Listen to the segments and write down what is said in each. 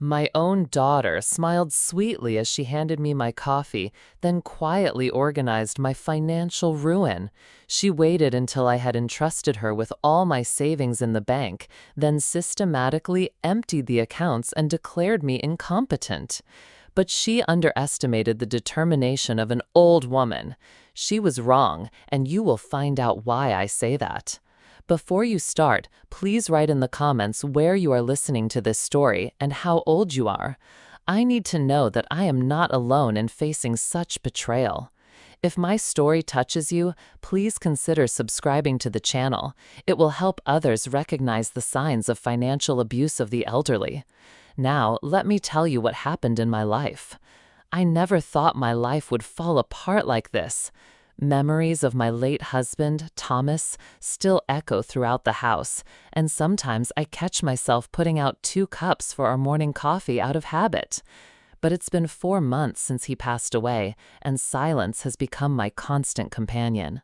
My own daughter smiled sweetly as she handed me my coffee, then quietly organized my financial ruin. She waited until I had entrusted her with all my savings in the bank, then systematically emptied the accounts and declared me incompetent. But she underestimated the determination of an old woman. She was wrong, and you will find out why I say that. Before you start, please write in the comments where you are listening to this story and how old you are. I need to know that I am not alone in facing such betrayal. If my story touches you, please consider subscribing to the channel. It will help others recognize the signs of financial abuse of the elderly. Now, let me tell you what happened in my life. I never thought my life would fall apart like this. Memories of my late husband, Thomas, still echo throughout the house, and sometimes I catch myself putting out 2 cups for our morning coffee out of habit. But it's been 4 months since he passed away, and silence has become my constant companion.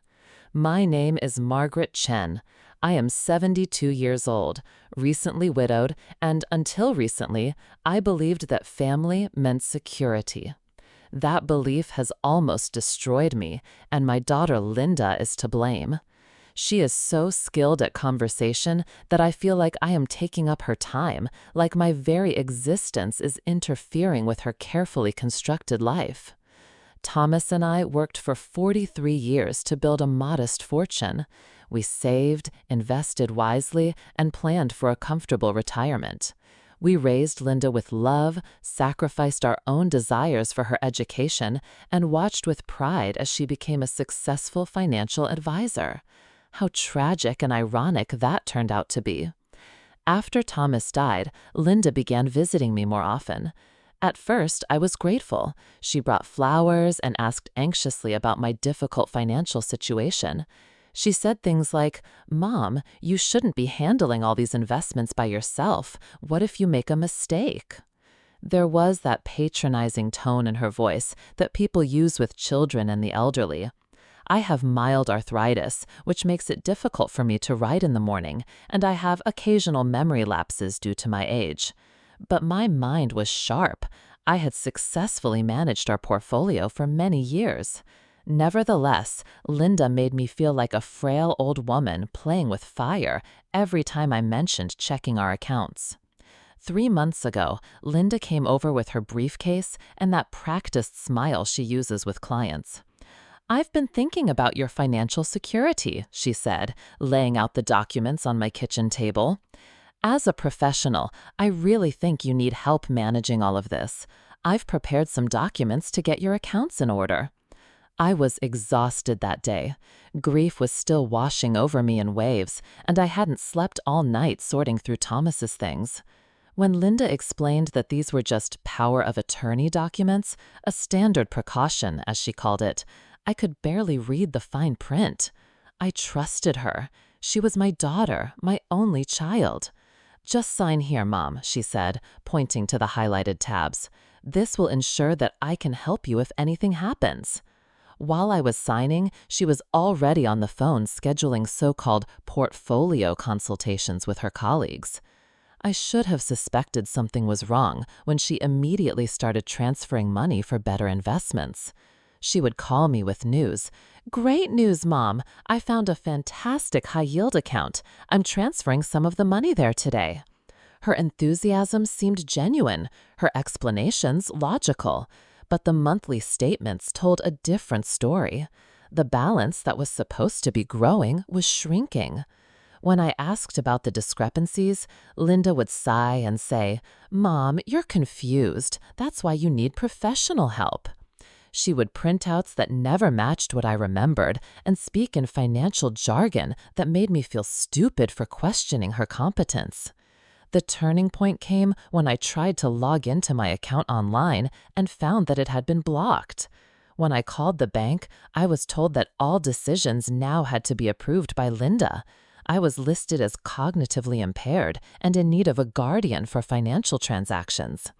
My name is Margaret Chen. I am 72 years old, recently widowed, and until recently, I believed that family meant security. That belief has almost destroyed me, and my daughter Linda is to blame. She is so skilled at conversation that I feel like I am taking up her time, like my very existence is interfering with her carefully constructed life. Thomas and I worked for 43 years to build a modest fortune. We saved, invested wisely, and planned for a comfortable retirement. We raised Linda with love, sacrificed our own desires for her education, and watched with pride as she became a successful financial advisor. How tragic and ironic that turned out to be. After Thomas died, Linda began visiting me more often. At first, I was grateful. She brought flowers and asked anxiously about my difficult financial situation. She said things like, "Mom, you shouldn't be handling all these investments by yourself. What if you make a mistake?" There was that patronizing tone in her voice that people use with children and the elderly. I have mild arthritis, which makes it difficult for me to write in the morning, and I have occasional memory lapses due to my age. But my mind was sharp. I had successfully managed our portfolio for many years. Nevertheless, Linda made me feel like a frail old woman playing with fire every time I mentioned checking our accounts. 3 months ago, Linda came over with her briefcase and that practiced smile she uses with clients. "I've been thinking about your financial security," she said, laying out the documents on my kitchen table. "As a professional, I really think you need help managing all of this. I've prepared some documents to get your accounts in order." I was exhausted that day. Grief was still washing over me in waves, and I hadn't slept all night sorting through Thomas's things. When Linda explained that these were just power of attorney documents, a standard precaution, as she called it, I could barely read the fine print. I trusted her. She was my daughter, my only child. "Just sign here, Mom," she said, pointing to the highlighted tabs. "This will ensure that I can help you if anything happens." While I was signing, she was already on the phone scheduling so-called portfolio consultations with her colleagues. I should have suspected something was wrong when she immediately started transferring money for better investments. She would call me with news. "Great news, Mom! I found a fantastic high-yield account. I'm transferring some of the money there today." Her enthusiasm seemed genuine, her explanations logical. But the monthly statements told a different story. The balance that was supposed to be growing was shrinking. When I asked about the discrepancies, Linda would sigh and say, "Mom, you're confused. That's why you need professional help." She would print outs that never matched what I remembered and speak in financial jargon that made me feel stupid for questioning her competence. The turning point came when I tried to log into my account online and found that it had been blocked. When I called the bank, I was told that all decisions now had to be approved by Linda. I was listed as cognitively impaired and in need of a guardian for financial transactions.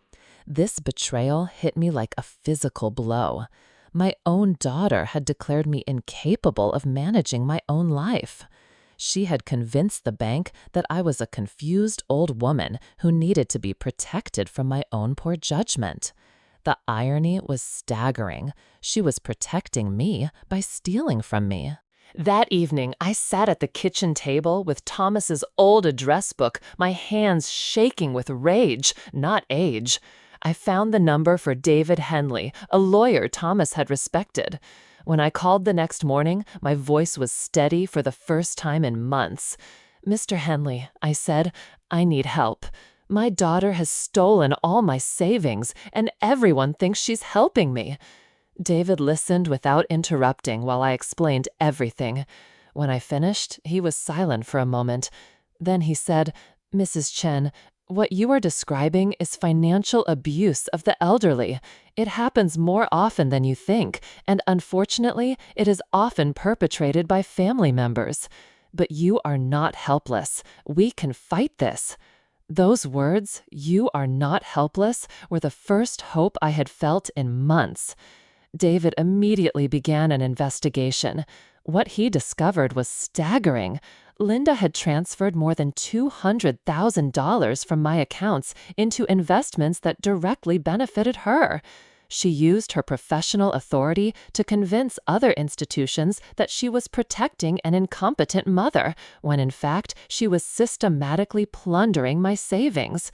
This betrayal hit me like a physical blow. My own daughter had declared me incapable of managing my own life. She had convinced the bank that I was a confused old woman who needed to be protected from my own poor judgment. The irony was staggering. She was protecting me by stealing from me. That evening, I sat at the kitchen table with Thomas's old address book, my hands shaking with rage, not age. I found the number for David Henley, a lawyer Thomas had respected. When I called the next morning, my voice was steady for the first time in months. "Mr. Henley," I said, "I need help. My daughter has stolen all my savings, and everyone thinks she's helping me." David listened without interrupting while I explained everything. When I finished, he was silent for a moment. Then he said, "Mrs. Chen, what you are describing is financial abuse of the elderly. It happens more often than you think, and unfortunately, it is often perpetrated by family members. But you are not helpless. We can fight this." Those words, "you are not helpless," were the first hope I had felt in months. David immediately began an investigation. What he discovered was staggering. Linda had transferred more than $200,000 from my accounts into investments that directly benefited her. She used her professional authority to convince other institutions that she was protecting an incompetent mother, when in fact she was systematically plundering my savings.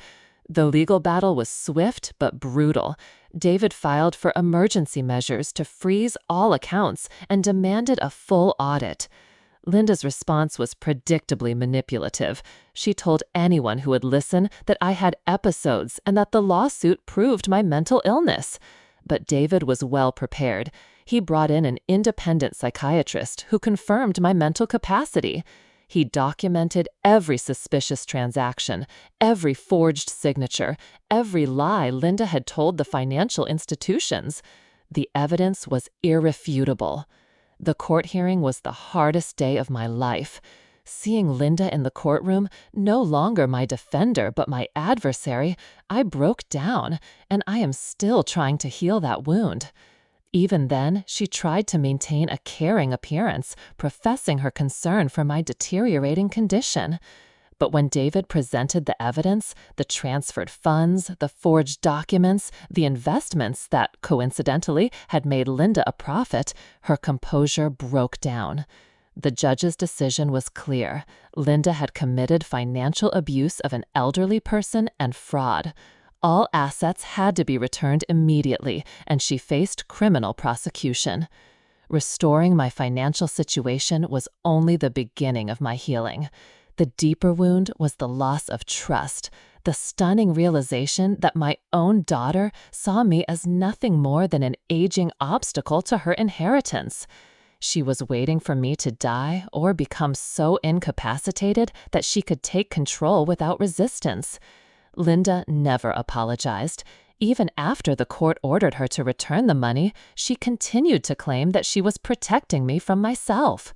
The legal battle was swift but brutal. David filed for emergency measures to freeze all accounts and demanded a full audit. Linda's response was predictably manipulative. She told anyone who would listen that I had episodes and that the lawsuit proved my mental illness. But David was well prepared. He brought in an independent psychiatrist who confirmed my mental capacity. He documented every suspicious transaction, every forged signature, every lie Linda had told the financial institutions. The evidence was irrefutable. The court hearing was the hardest day of my life. Seeing Linda in the courtroom, no longer my defender but my adversary, I broke down, and I am still trying to heal that wound. Even then, she tried to maintain a caring appearance, professing her concern for my deteriorating condition. But when David presented the evidence, the transferred funds, the forged documents, the investments that, coincidentally, had made Linda a profit, her composure broke down. The judge's decision was clear. Linda had committed financial abuse of an elderly person and fraud. All assets had to be returned immediately, and she faced criminal prosecution. Restoring my financial situation was only the beginning of my healing. The deeper wound was the loss of trust, the stunning realization that my own daughter saw me as nothing more than an aging obstacle to her inheritance. She was waiting for me to die or become so incapacitated that she could take control without resistance. Linda never apologized. Even after the court ordered her to return the money, she continued to claim that she was protecting me from myself.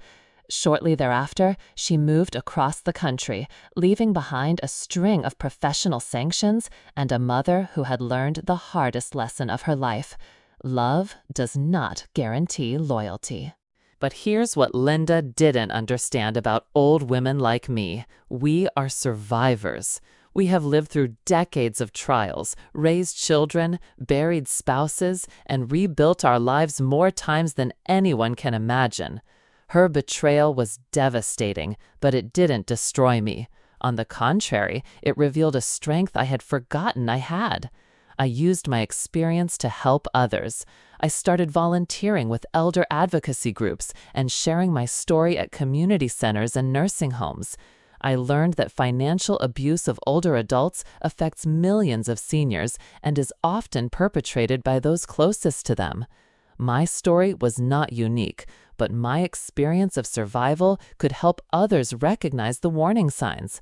Shortly thereafter, she moved across the country, leaving behind a string of professional sanctions and a mother who had learned the hardest lesson of her life. Love does not guarantee loyalty. But here's what Linda didn't understand about old women like me. We are survivors. We have lived through decades of trials, raised children, buried spouses, and rebuilt our lives more times than anyone can imagine. Her betrayal was devastating, but it didn't destroy me. On the contrary, it revealed a strength I had forgotten I had. I used my experience to help others. I started volunteering with elder advocacy groups and sharing my story at community centers and nursing homes. I learned that financial abuse of older adults affects millions of seniors and is often perpetrated by those closest to them. My story was not unique, but my experience of survival could help others recognize the warning signs.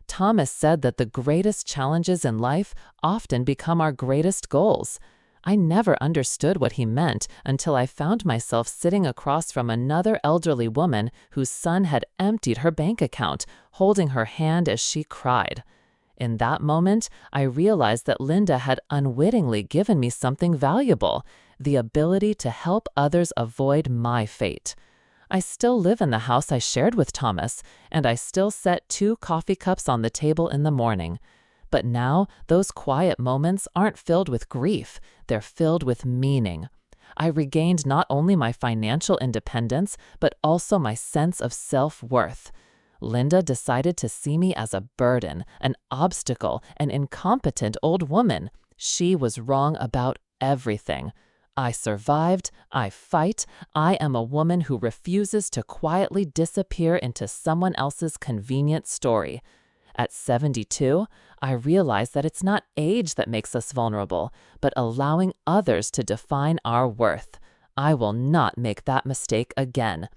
Thomas said that the greatest challenges in life often become our greatest goals. I never understood what he meant until I found myself sitting across from another elderly woman whose son had emptied her bank account, holding her hand as she cried. In that moment, I realized that Linda had unwittingly given me something valuable, the ability to help others avoid my fate. I still live in the house I shared with Thomas, and I still set 2 coffee cups on the table in the morning. But now, those quiet moments aren't filled with grief, they're filled with meaning. I regained not only my financial independence, but also my sense of self-worth. Linda decided to see me as a burden, an obstacle, an incompetent old woman. She was wrong about everything. I survived, I fight, I am a woman who refuses to quietly disappear into someone else's convenient story. At 72, I realize that it's not age that makes us vulnerable, but allowing others to define our worth. I will not make that mistake again.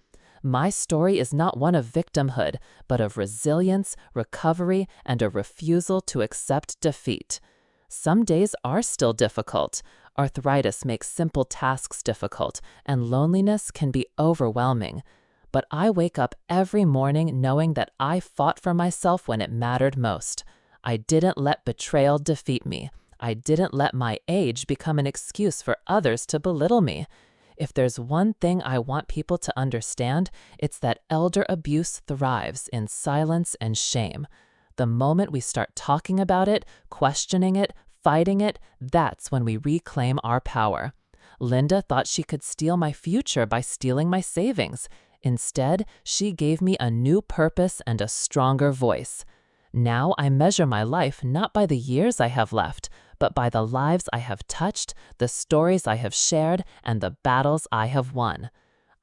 My story is not one of victimhood, but of resilience, recovery, and a refusal to accept defeat. Some days are still difficult. Arthritis makes simple tasks difficult, and loneliness can be overwhelming. But I wake up every morning knowing that I fought for myself when it mattered most. I didn't let betrayal defeat me. I didn't let my age become an excuse for others to belittle me. If there's one thing I want people to understand, it's that elder abuse thrives in silence and shame. The moment we start talking about it, questioning it, fighting it, that's when we reclaim our power. Linda thought she could steal my future by stealing my savings. Instead, she gave me a new purpose and a stronger voice. Now I measure my life not by the years I have left, but by the lives I have touched, the stories I have shared, and the battles I have won.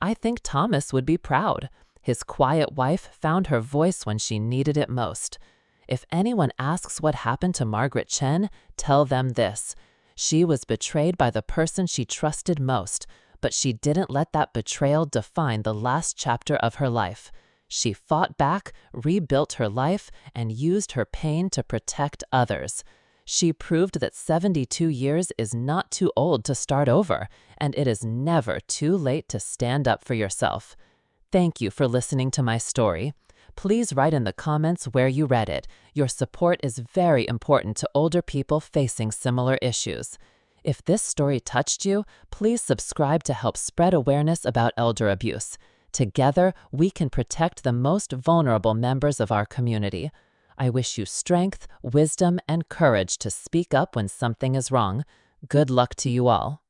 I think Thomas would be proud. His quiet wife found her voice when she needed it most. If anyone asks what happened to Margaret Chen, tell them this. She was betrayed by the person she trusted most, but she didn't let that betrayal define the last chapter of her life. She fought back, rebuilt her life, and used her pain to protect others. She proved that 72 years is not too old to start over, and it is never too late to stand up for yourself. Thank you for listening to my story. Please write in the comments where you read it. Your support is very important to older people facing similar issues. If this story touched you, please subscribe to help spread awareness about elder abuse. Together, we can protect the most vulnerable members of our community. I wish you strength, wisdom, and courage to speak up when something is wrong. Good luck to you all.